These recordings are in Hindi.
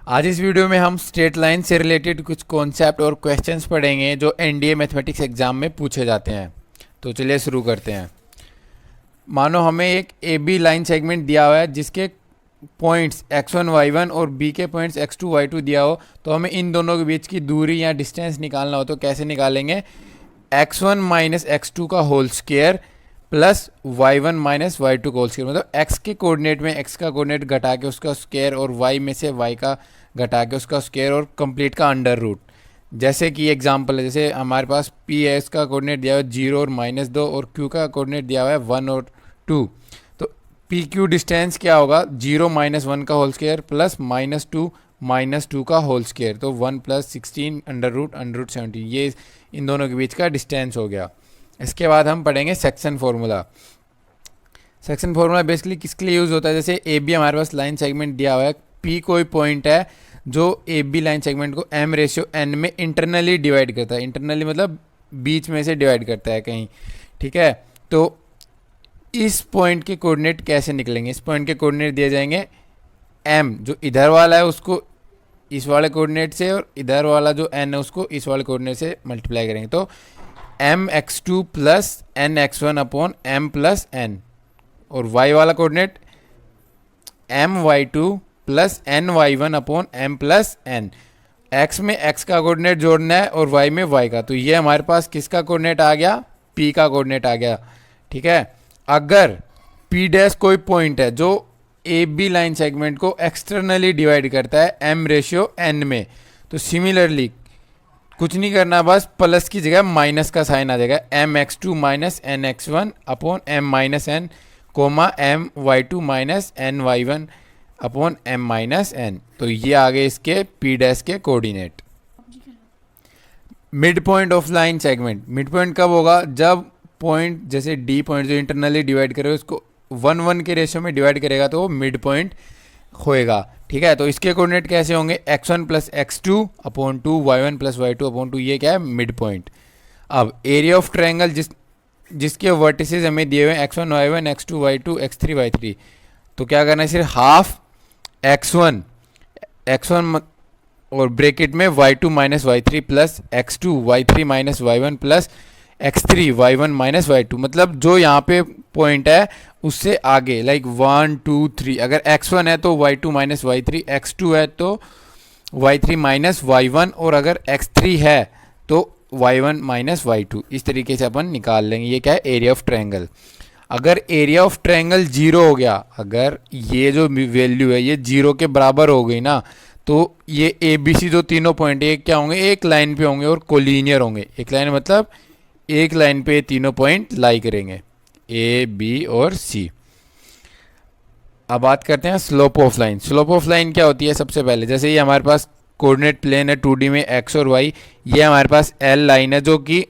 आज इस वीडियो में हम स्ट्रेट लाइन से रिलेटेड कुछ कॉन्सेप्ट और क्वेश्चंस पढ़ेंगे जो एनडीए मैथमेटिक्स एग्जाम में पूछे जाते हैं। तो चलिए शुरू करते हैं। मानो हमें एक ए बी लाइन सेगमेंट दिया हुआ है जिसके पॉइंट्स x1 y1 और b के पॉइंट्स x2 y2 दिया हो, तो हमें इन दोनों के बीच की दूरी या डिस्टेंस निकालना हो तो कैसे निकालेंगे? x1 माइनस x2 का whole square plus y1 minus y2 का होल स्क्वायर, मतलब x के कोऑर्डिनेट में x का कोऑर्डिनेट घटा के उसका स्क्वायर और y में से y का घटा के उसका स्क्वायर और कंप्लीट का अंडर रूट। जैसे कि एग्जांपल है, जैसे हमारे पास p है, इसका कोऑर्डिनेट दिया हुआ है 0 और -2 और q का कोऑर्डिनेट दिया हुआ है 1 और 2। तो पी क्यू डिस्टेंस क्या होगा? 0 माइनस 1 का होल स्क्वायर प्लस -2 का होल स्क्वायर, तो 1 प्लस 16 अंडर रूट 17, ये इन दोनों के बीच का डिस्टेंस हो गया। इसके बाद हम पढ़ेंगे section formula. Section formula basically किसके लिए यूज़ होता है? जैसे ए बी हमारे पास लाइन सेगमेंट दिया हुआ है, पी कोई पॉइंट है जो ए बी लाइन सेगमेंट को m रेशियो n में इंटरनली डिवाइड करता है। इंटरनली मतलब बीच में से डिवाइड करता है कहीं, ठीक है। तो इस पॉइंट के कोऑर्डिनेट कैसे निकलेंगे? इस पॉइंट के कोऑर्डिनेट दिए जाएंगे m, जो इधर वाला है उसको इस वाले कोऑर्डिनेट से और इधर वाला जो n है उसको इस वाले कोऑर्डिनेट से मल्टीप्लाई करेंगे। तो m x2 plus n x1 upon m plus n, और y वाला coordinate m y2 plus n y1 upon m plus n। x में x का कोऑर्डिनेट जोड़ना है और y में y का, तो ये हमारे पास किसका कोऑर्डिनेट आ गया? p का कोऑर्डिनेट आ गया, ठीक है। अगर p डैश कोई पॉइंट है जो ए बी लाइन सेगमेंट को एक्सटर्नली डिवाइड करता है m रेशियो n में, तो सिमिलरली कुछ नहीं करना, बस प्लस की जगह माइनस का साइन आ जाएगा। m x2 minus n x1 upon m minus n comma m y2 minus n y1 upon m minus n। तो ये आ गए इसके p डैश के coordinate. Mid point of line segment, mid point कब होगा? जब पॉइंट जैसे d पॉइंट जो इंटरनली डिवाइड करे उसको 1:1 के रेशियो में डिवाइड करेगा तो वो मिड पॉइंट होएगा, ठीक है। तो इसके कोऑर्डिनेट कैसे होंगे? x1 plus x2 upon 2 y1 plus y2 upon 2, ये क्या है? Mid point. अब एरिया ऑफ ट्रायंगल जिसके वर्टिसेस हमें दिए हुए हैं x1 y1 x2 y2 x3 y3, तो क्या करना है? सिर्फ हाफ x1 और ब्रैकेट में y2 minus y3 plus x2 y3 minus y1 plus x3 y1 minus y2, मतलब जो यहाँ पे पॉइंट है उससे आगे, लाइक 1 2 3। अगर x1 है तो y2 माइनस y3, x2 है तो y3 माइनस y1, और अगर x3 है तो y1 माइनस y2। इस तरीके से अपन निकाल लेंगे। ये क्या है? Area of triangle. अगर एरिया ऑफ ट्रायंगल 0 हो गया, अगर ये जो वैल्यू है ये 0 के बराबर हो गई ना, तो ये ए बी सी जो तीनों पॉइंट है क्या होंगे? एक लाइन पे होंगे और कोलिनियर होंगे। एक लाइन मतलब एक लाइन पे तीनों पॉइंट लाई करेंगे, ए बी और सी। अब बात करते हैं slope of line. Slope of line क्या होती है? सबसे पहले जैसे ये हमारे पास कोऑर्डिनेट प्लेन है 2D में x और y, ये हमारे पास L लाइन है जो कि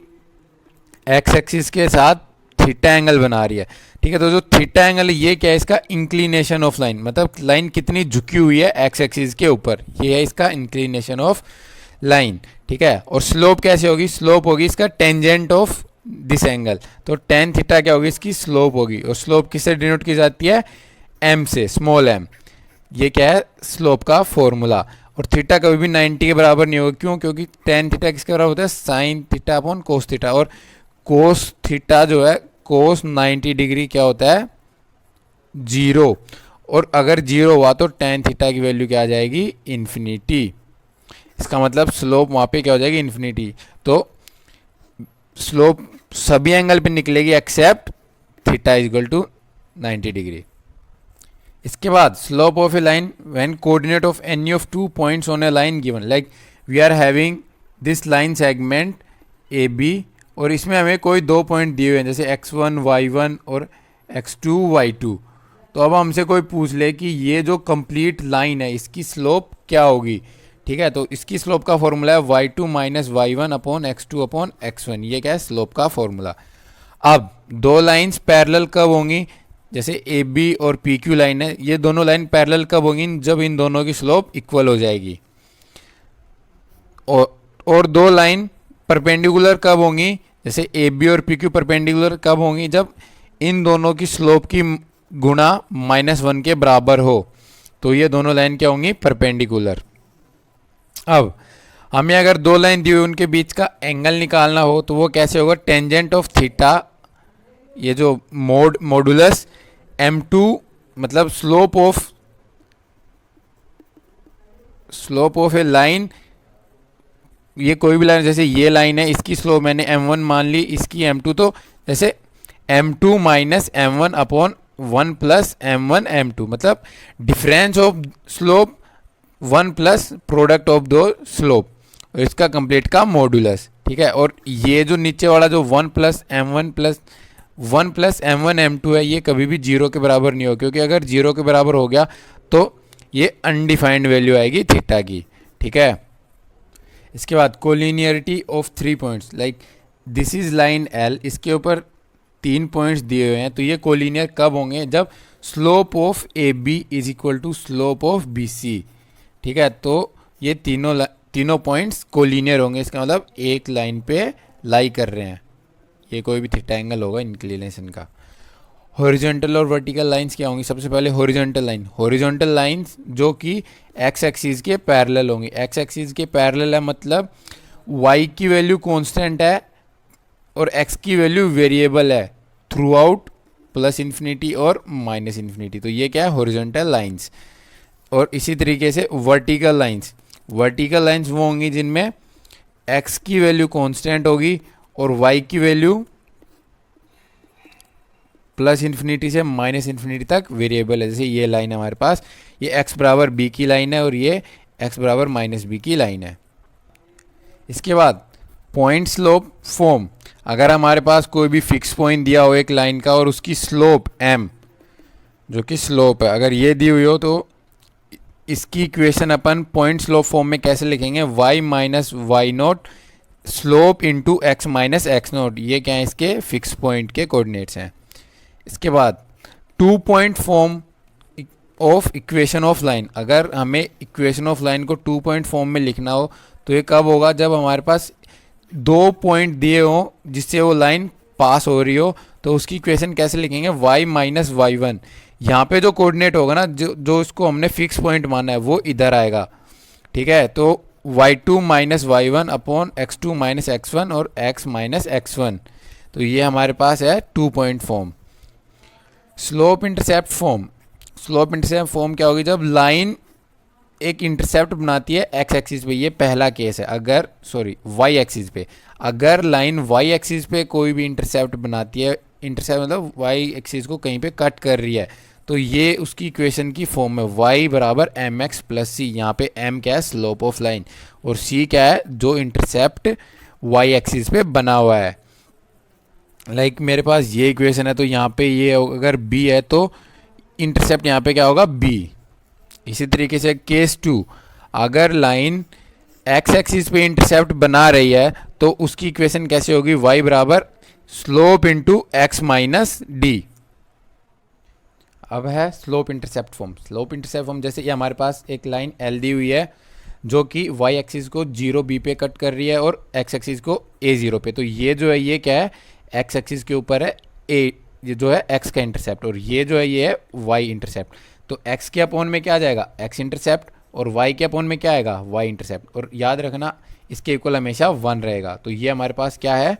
x एक्सिस के साथ थीटा एंगल बना रही है, ठीक है। तो जो थीटा एंगल है ये क्या है? इसका इंक्लिनेशन ऑफ लाइन, मतलब लाइन कितनी झुकी हुई है x एक्सिस के ऊपर, ये है इसका इंक्लिनेशन ऑफ लाइन, ठीक है। और स्लोप कैसे होगी? स्लोप होगी इसका टेंजेंट ऑफ दिस एंगल, तो टेन थीटा क्या होगी? इसकी स्लोप होगी। और स्लोप किससे डिनोट की जाती है? m से, स्मॉल m। ये क्या है? स्लोप का फॉर्मूला। और थीटा कभी भी 90 के बराबर नहीं होगा, क्यों? क्योंकि टेन थीटा किसके बराबर होता है? Sine theta upon cos theta, और कोस थीटा जो है कोस 90 डिग्री क्या होता है? 0। और अगर 0 हुआ तो टेन थीटा की वैल्यू क्या आ जाएगी? इन्फिनिटी। इसका मतलब स्लोप वहाँ पे क्या हो जाएगी? इन्फिनिटी। तो स्लोप सभी एंगल पे निकलेगी except theta is equal to 90 degree. इसके बाद slope of a line when coordinate of any of 2 points on a line given, like we are having this line segment A B, और इसमें हमें कोई 2 पॉइंट दिए हुए हैं जैसे x1 y1 और x2 y2। तो अब हमसे कोई पूछ ले कि ये जो कंप्लीट लाइन है इसकी स्लोप क्या होगी, ठीक है। तो इसकी स्लोप का फॉर्मूला है y2 minus y1 upon x2 upon x1। ये क्या है? स्लोप का फॉर्मूला। अब दो लाइंस पैरेलल कब होंगी? जैसे ए बी और पी क्यू लाइन है, ये दोनों लाइन पैरेलल कब होंगी? जब इन दोनों की स्लोप इक्वल हो जाएगी। और दो लाइन परपेंडिकुलर कब होंगी? जैसे ए बी और पी क्यू परपेंडिकुलर कब होंगी? जब इन दोनों की स्लोप की गुणा -1 के बराबर हो, तो ये दोनों लाइन क्या होंगी? परपेंडिकुलर। अब हमें अगर दो लाइन दी हुई उनके बीच का एंगल निकालना हो तो वो कैसे होगा, टेंजेंट ऑफ थीटा, ये जो मॉडुलस m2, मतलब स्लोप ऑफ ए लाइन, ये कोई भी लाइन, जैसे ये लाइन है इसकी स्लोप मैंने m1 मान ली, इसकी m2, तो जैसे m2 minus m1 upon 1 plus m1 m2, मतलब difference of slope 1 plus product of दो स्लोप, और इसका कंप्लीट का मॉडुलस, ठीक है। और ये जो नीचे वाला जो 1 प्लस m1 m2 है, ये कभी भी जीरो के बराबर नहीं हो, क्योंकि अगर जीरो के बराबर हो गया तो ये अनडिफाइंड वैल्यू आएगी थीटा की, ठीक है। इसके बाद collinearity of 3 points, like this is line L, इसके ऊपर 3 पॉइंट्स दिए हुए हैं, तो ये कोलिनियर कब होंगे, जब slope of AB is equal to slope of BC, ठीक है। तो ये तीनों पॉइंट्स कोलिनियर होंगे, इसका मतलब एक लाइन पे लाई कर रहे हैं, ये कोई भी थीटा एंगल होगा इंक्लिनेशन का। हॉरिजॉन्टल और वर्टिकल लाइंस क्या होंगी, सबसे पहले हॉरिजॉन्टल लाइंस जो कि एक्स एक्सिस के पैरेलल होंगी। एक्स एक्सिस के पैरेलल है मतलब y की वैल्यू कांस्टेंट है और x की वैल्यू वेरिएबल है थ्रू आउट, प्लस इन्फिनिटी और माइनस इन्फिनिटी, तो ये क्या है, हॉरिजॉन्टल लाइंस। और इसी तरीके से वर्टिकल लाइंस वो होंगी जिनमें x की वैल्यू कांस्टेंट होगी और y की वैल्यू प्लस इन्फिनिटी से माइनस इन्फिनिटी तक वेरिएबल है। जैसे ये लाइन है हमारे पास, ये x बराबर b की लाइन है और ये x बराबर माइनस b की लाइन है। इसके बाद पॉइंट स्लोप फॉर्म, अगर हमारे पास कोई भी फिक्स पॉइंट दिया हो एक लाइन का और उसकी स्लोप m, जो कि स्लोप है, अगर ये दी हुई हो तो इसकी इक्वेशन अपन पॉइंट स्लोप फॉर्म में कैसे लिखेंगे, y minus y naught slope into x minus x naught, ये क्या है, इसके फिक्स पॉइंट के कोऑर्डिनेट्स हैं। इसके बाद 2 point form of equation of line, अगर हमें इक्वेशन ऑफ लाइन को 2 पॉइंट फॉर्म में लिखना हो तो ये कब होगा, जब हमारे पास 2 पॉइंट दिए हो जिससे वो लाइन पास हो रही हो, तो उसकी इक्वेशन कैसे लिखेंगे, y माइनस वाई वन, यहाँ पे जो कोऑर्डिनेट होगा ना, जो इसको हमने फिक्स पॉइंट माना है वो इधर आएगा, ठीक है। तो y2 minus y one upon x2 minus x1 और x माइनस x1, तो ये हमारे पास है 2 point form. Slope intercept form क्या होगी, जब लाइन एक इंटरसेप्ट बनाती है एक्स एक्सिस पे, ये पहला केस है, अगर वाई एक्सिस पे, अगर लाइन वाई एक्सिस पे कोई भी इंटरसेप्ट बनाती है, इंटरसेप्ट मतलब वाई एक्सिस को कहीं पे कट कर रही है, तो ये उसकी इक्वेशन की फॉर्म है y बराबर एम एक्स प्लस सी, यहाँ पे m क्या है, स्लोप ऑफ लाइन, और c क्या है, जो इंटरसेप्ट y एक्सिस पे बना हुआ है। लाइक मेरे पास ये इक्वेशन है, तो यहाँ पे ये अगर b है तो इंटरसेप्ट यहाँ पे क्या होगा, b। इसी तरीके से केस 2, अगर लाइन x एक्सिस पे इंटरसेप्ट बना रही है तो उसकी इक्वेशन कैसे होगी, y बराबर slope into x minus D. अब है स्लोप इंटरसेप्ट फॉर्म, जैसे ये हमारे पास एक लाइन L दी हुई है जो कि y एक्सिस को 0b पे कट कर रही है और x एक्सिस को a0 पे, तो ये जो है ये क्या है, x एक्सिस के ऊपर है a, ये जो है x का इंटरसेप्ट, और ये जो है ये है y इंटरसेप्ट। तो x के अपॉन में क्या आ जाएगा, x इंटरसेप्ट, और y के अपॉन में क्या आएगा, y इंटरसेप्ट, और याद रखना इसके इक्वल हमेशा 1 रहेगा। तो ये हमारे पास क्या है,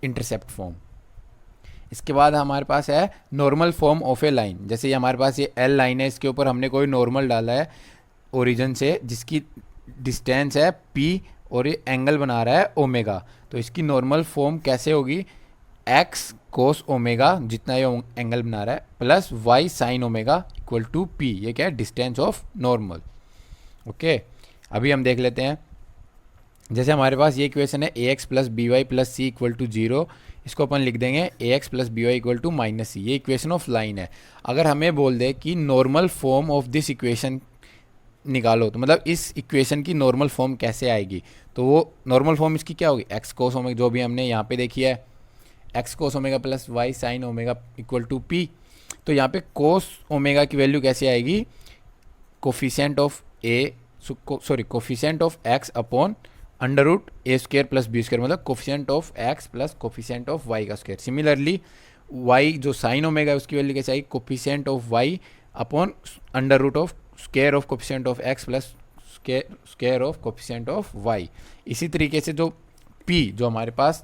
इंटरसेप्ट फॉर्म। इसके बाद हमारे पास है normal form of a line, जैसे ये हमारे पास ये L लाइन है, इसके ऊपर हमने कोई नॉर्मल डाला है ओरिजिन से, जिसकी डिस्टेंस है p और ये एंगल बना रहा है ओमेगा, तो इसकी नॉर्मल फॉर्म कैसे होगी, x कोस ओमेगा जितना ये एंगल बना रहा है plus y sine omega equal to p, ये क्या है, डिस्टेंस ऑफ नॉर्मल। ओके, अभी हम देख लेते हैं, जैसे हमारे पास ये इक्वेशन है ax plus B Y plus C equal to 0, इसको अपन लिख देंगे ax plus B Y equal to minus C, ये इक्वेशन ऑफ लाइन है। अगर हमें बोल दे कि normal form of this equation निकालो, तो मतलब इस इक्वेशन की नॉर्मल फॉर्म कैसे आएगी, तो वो नॉर्मल फॉर्म इसकी क्या होगी, एक्स कोस ओमेगा, जो भी हमने यहाँ पे देखी है, X cos omega plus Y sine omega equal to P. तो यहाँ पे कोस ओमेगा की वैल्यू कैसे आएगी, coefficient of X upon under root A square plus B square, मतलब coefficient of x plus coefficient of Y का स्क्वायर। सिमिलरली वाई जो साइन ओमेगा है उसकी वैल्यू कैसे आएगी, coefficient of Y upon under root of square of coefficient of x plus square of coefficient of y. इसी तरीके से जो पी जो हमारे पास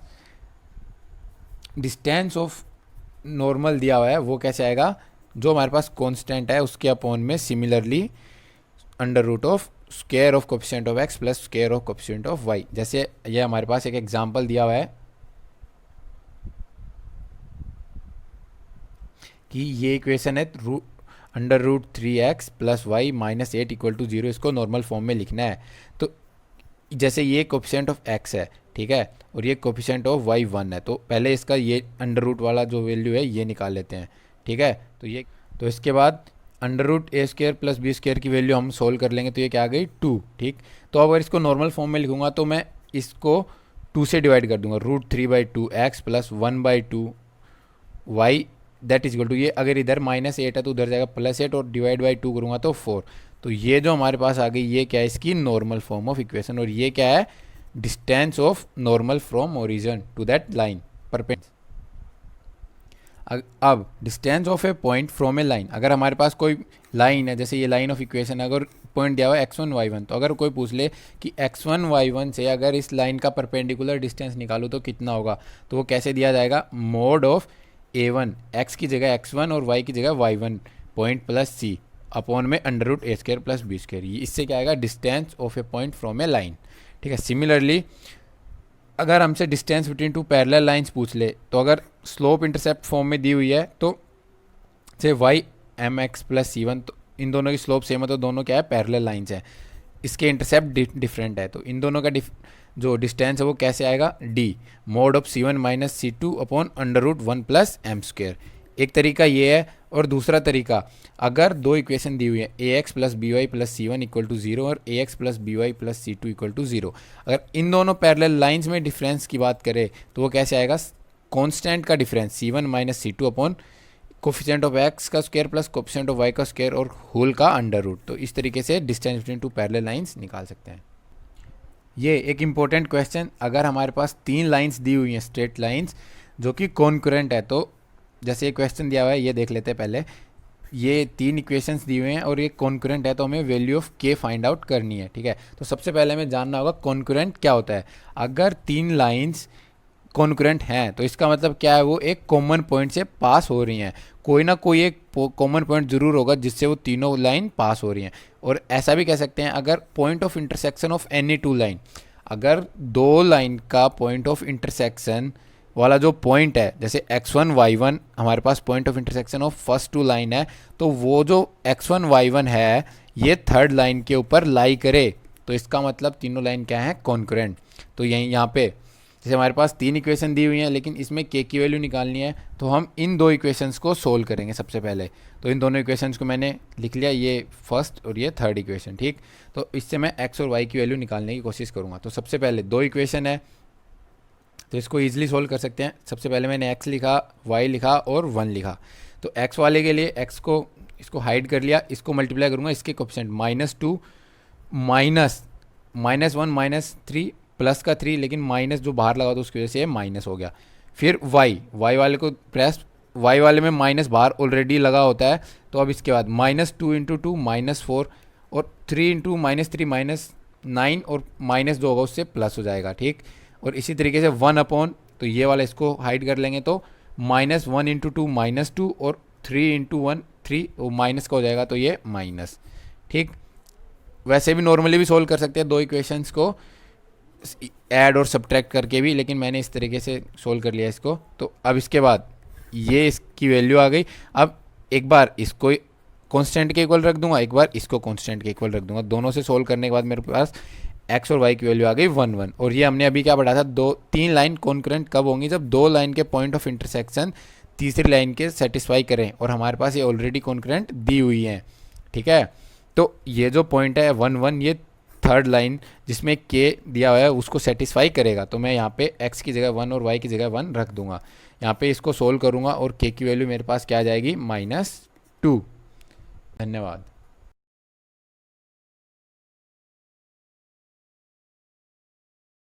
डिस्टेंस ऑफ नॉर्मल दिया हुआ है वो कैसे आएगा, जो हमारे पास कांस्टेंट है उसके अपॉन में similarly under root of square of coefficient of x plus square of coefficient of y. जैसे ये हमारे पास एक एग्जांपल दिया हुआ है कि ये इक्वेशन है under root 3x plus y minus 8 equal to 0, इसको नॉर्मल फॉर्म में लिखना है। तो जैसे ये कोफिशिएंट ऑफ x है, ठीक है, और ये कोफिशिएंट ऑफ y 1 है, तो पहले इसका ये अंडर रूट वाला जो वैल्यू है ये निकाल लेते हैं, ठीक है। तो इसके बाद अंडर रूट ए स्क्वायर प्लस बी स्क्वायर की वैल्यू हम सोल्व कर लेंगे, तो ये क्या आ गई 2, ठीक। तो अगर इसको नॉर्मल फॉर्म में लिखूंगा तो मैं इसको 2 से डिवाइड कर दूंगा, √3/2x plus 1/2 y that is equal to, ये अगर इधर -8 है तो उधर जाएगा +8 और डिवाइड बाई 2 करूँगा तो 4। तो ये जो हमारे पास आ गई ये क्या है, इसकी नॉर्मल फॉर्म ऑफ इक्वेशन, और ये क्या है, distance of normal from origin to that line perpendicular. अब distance of a point from a line, अगर हमारे पास कोई लाइन है, जैसे ये लाइन ऑफ इक्वेशन, अगर पॉइंट दिया हुआ है x1 y1, तो अगर कोई पूछ ले कि x1 y1 से अगर इस लाइन का परपेंडिकुलर डिस्टेंस निकालो तो कितना होगा, तो वो कैसे दिया जाएगा, मोड ऑफ a1 x की जगह x1 और y की जगह y1 point plus c upon में अंडर रूट ए स्क्वायर प्लस बी स्क्वायर। इससे क्या आएगा, distance of a point from a line, ठीक है। सिमिलरली अगर हमसे distance between two parallel lines पूछ ले, तो अगर स्लोप इंटरसेप्ट फॉर्म में दी हुई है तो से y mx प्लस c1, तो इन दोनों की स्लोप सेम है, तो दोनों क्या है, पैरेलल लाइंस हैं, इसके इंटरसेप्ट डिफरेंट है, तो इन दोनों का जो डिस्टेंस है वो कैसे आएगा, d mod of c1 minus c2 upon under root 1 plus m square. एक तरीका ये है, और दूसरा तरीका, अगर दो इक्वेशन दी हुई है ax plus B Y plus c one equal to 0 और ax plus B Y plus c two equal to 0, अगर इन दोनों पैरेलल लाइंस में डिफरेंस की बात करें तो वो कैसे आएगा, कांस्टेंट का difference c1 minus c2 upon coefficient of x का square plus coefficient of y का स्क्वायर और होल का अंडर रूट। तो इस तरीके से distance between two parallel lines निकाल सकते हैं। ये एक इम्पोर्टेंट क्वेश्चन, अगर हमारे पास 3 लाइंस दी हुई हैं स्ट्रेट लाइंस जो कि कॉन्करेंट है, तो जैसे ये क्वेश्चन दिया हुआ है ये देख लेते हैं पहले, ये 3 इक्वेशंस दी हुए हैं और ये कॉन्करेंट है, तो हमें value of k find out करनी है, ठीक है। तो सबसे पहले हमें जानना होगा कॉन्करेंट क्या होता है। अगर 3 लाइंस कॉन्करेंट हैं तो इसका मतलब क्या है, वो एक कॉमन पॉइंट से पास हो रही हैं, कोई ना कोई एक कॉमन पॉइंट जरूर होगा जिससे वो तीनों लाइन पास हो रही हैं। और ऐसा भी कह सकते हैं, अगर point of intersection of any 2 line, अगर 2 लाइन का पॉइंट ऑफ इंटरसेक्शन वाला जो पॉइंट है, जैसे x1 y1 हमारे पास point of intersection of first 2 line है, तो वो जो x1 y1 है ये थर्ड लाइन के ऊपर लाई करे, तो इसका मतलब तीनों लाइन क्या है, कॉन्करेंट। तो यहाँ पे जैसे हमारे पास 3 इक्वेशन दी हुई हैं, लेकिन इसमें k की वैल्यू निकालनी है, तो हम इन 2 इक्वेशंस को सोल्व करेंगे सबसे पहले। तो इन दोनों इक्वेशंस को मैंने लिख लिया, ये फर्स्ट और ये थर्ड इक्वेशन, ठीक। तो इससे मैं x और y की वैल्यू निकालने की कोशिश करूँगा। तो सबसे पहले 2 इक्वेशन है, तो इसको ईजिली सोल्व कर सकते हैं। सबसे पहले मैंने x लिखा, y लिखा और 1 लिखा। तो x वाले के लिए x को इसको हाइड कर लिया, इसको मल्टीप्लाई करूँगा इसके कोफिशिएंट -2 -1 -3 प्लस का 3, लेकिन माइनस जो बाहर लगा तो उसकी वजह से माइनस हो गया। फिर y वाले को प्रेस, y वाले में माइनस बाहर ऑलरेडी लगा होता है, तो अब इसके बाद -2 × 2 -4 और 3 × -3 -9 और माइनस जो होगा उससे प्लस हो जाएगा, ठीक। और इसी तरीके से 1 अपॉन, तो ये वाला इसको हाइड कर लेंगे, तो -1 × 2 -2 और 3 × 1 3 और माइनस का हो जाएगा, तो ये माइनस, ठीक। वैसे भी नॉर्मली भी सोल्व कर सकते हैं 2 इक्वेशंस को ऐड और सब्ट्रैक्ट करके भी, लेकिन मैंने इस तरीके से सोल्व कर लिया इसको। तो अब इसके बाद ये इसकी वैल्यू आ गई। अब एक बार इसको कांस्टेंट के इक्वल रख दूंगा, एक बार इसको कांस्टेंट के इक्वल रख दूंगा। दोनों से सोल्व करने के बाद मेरे पास x और y की वैल्यू आ गई 1 1। और ये हमने अभी क्या पढ़ा था, 3 लाइन कॉन्करेंट कब होंगी, जब 2 लाइन के पॉइंट ऑफ इंटरसेक्शन तीसरी लाइन के सेटिस्फाई करें, और हमारे पास ये ऑलरेडी कॉन्करेंट दी हुई है, ठीक है। तो ये जो पॉइंट है 1 1, ये थर्ड लाइन जिसमें k दिया हुआ है उसको सेटिस्फाई करेगा। तो मैं यहाँ पे x की जगह 1 और y की जगह 1 रख दूंगा। यहाँ पे इसको सोल्व करूँगा और k की वैल्यू मेरे पास क्या आ जाएगी, -2। धन्यवाद।